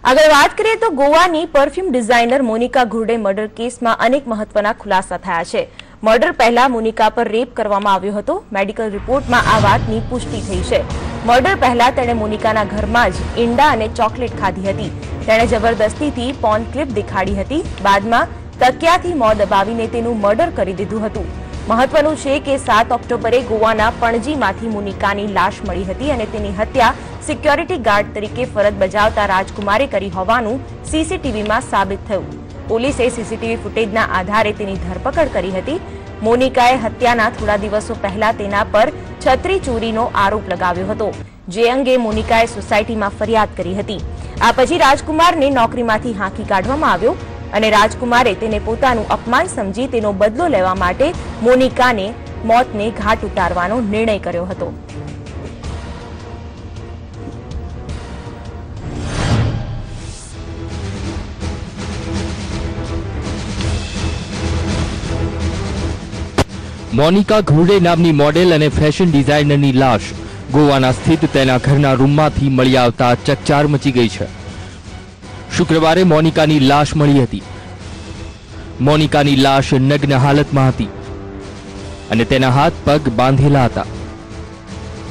આગળ વાત કરીએ તો ગોવાની પરફ્યુમ ડિઝાઇનર મોનિકા ઘુર્ડે મર્ડર કેસમાં અનેક મહત્વના ખુલાસા થયા છે। મર્ડર પહેલા મોનિકા પર રેપ કરવામાં આવ્યો હતો। મેડિકલ રિપોર્ટમાં આ વાતની પુષ્ટિ થઈ છે। મર્ડર પહેલા તેણે મોનિકાના ઘરમાં જ ઈંડા અને ચોકલેટ ખાધી હતી। તેણે જબરદસ્તીથી પોર્ન ક્લિપ દેખાડી હતી। બાદમાં તકિયાથી મોં દબાવીને તેનું મર્ડર કરી દીધું હતું। મહત્વનું છે કે 7 ઓક્ટોબરે ગોવાના પણજીમાંથી મોનિકાની લાશ મળી હતી અને તેની હત્યા સિક્યોરિટી ગાર્ડ તરીકે ફરજ બજાવતા રાજકુમારે કરી હોવાનું સીસીટીવીમાં સાબિત થયું। પોલીસે સીસીટીવી ફૂટેજના આધારે તેની ધરપકડ કરી હતી। મોનિકાએ હત્યાના થોડા દિવસો પહેલા તેના પર છત્રી ચોરીનો આરોપ લગાવ્યો હતો, જે અંગે મોનિકાએ સોસાયટીમાં ફરિયાદ કરી હતી। આ પછી રાજકુમારને નોકરીમાંથી હાંકી કાઢવામાં આવ્યો અને રાજકુમારે તેને પોતાનું અપમાન સમજી તેનો બદલો લેવા માટે મોનિકાને મોતને ઘાટ ઉતારવાનો નિર્ણય કર્યો હતો। મોનિકા ઘુર્ડે નામની મોડેલ અને ફેશન ડિઝાઇનરની લાશ ગોવાના સ્થિત તેના ઘરના રૂમમાંથી મળી આવતા ચકચાર મચી ગઈ છે। શુક્રવારે મોનિકાની લાશ મળી હતી। મોનિકાની લાશ નગ્ન હાલતમાં હતી અને તેના હાથ પગ બાંધેલા હતા।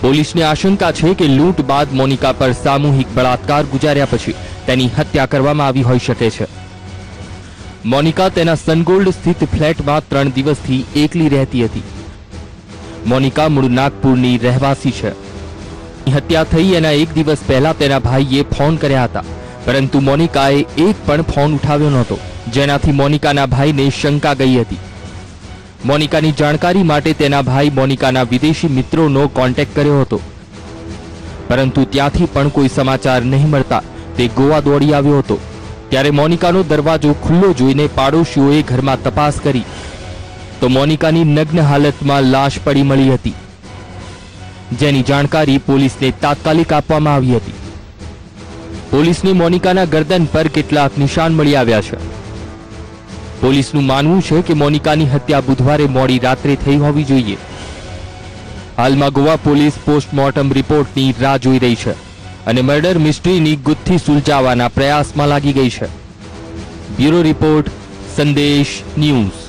પોલીસને આશંકા છે કે લૂંટ બાદ મોનિકા પર સામૂહિક બળાત્કાર ગુજાર્યા પછી તેની હત્યા કરવામાં આવી હોઈ શકે છે। મોનિકા તેના સનગોલ્ડ સ્થિત ફ્લેટમાં 3 દિવસથી એકલી રહેતી હતી। મોનિકા મૂળ નાગપુરની રહેવાસી છે। હત્યા થઈ એના 1 દિવસ પહેલા તેના ભાઈએ ફોન કર્યા હતા, પરંતુ મોનિકાએ એક પણ ફોન ઉઠાવ્યો નહોતો, જેનાથી મોનિકાના ભાઈને શંકા ગઈ હતી। મોનિકાની જાણકારી માટે તેના ભાઈ મોનિકાના વિદેશી મિત્રોનો કોન્ટેક્ટ કર્યો હતો, પરંતુ ત્યાંથી પણ કોઈ સમાચાર નહીં મળતા તે ગોવા દોડી આવ્યો હતો। ત્યારે મોનિકાનો દરવાજો ખુલ્લો જોઈને પાડોશીઓએ ઘરમાં તપાસ કરી તો મોનિકાની નગ્ન હાલતમાં લાશ પડી મળી હતી, જેની જાણકારી પોલીસને તાત્કાલિક આપવામાં આવી હતી। પોલીસને મોનિકાના ગરદન પર કેટલાક નિશાન મળી આવ્યા છે। પોલીસનું માનવું છે કે મોનિકાની હત્યા બુધવારે મોડી રાત્રે થઈ હોવી જોઈએ। હાલમાં ગોવા પોલીસ પોસ્ટમોર્ટમ રિપોર્ટની રાહ જોઈ રહી છે અને મર્ડર મિસ્ટ્રીની ગુથ્થી સુલઝાવવાના પ્રયાસમાં લાગી ગઈ છે। બ્યુરો રિપોર્ટ, સંદેશ ન્યૂઝ।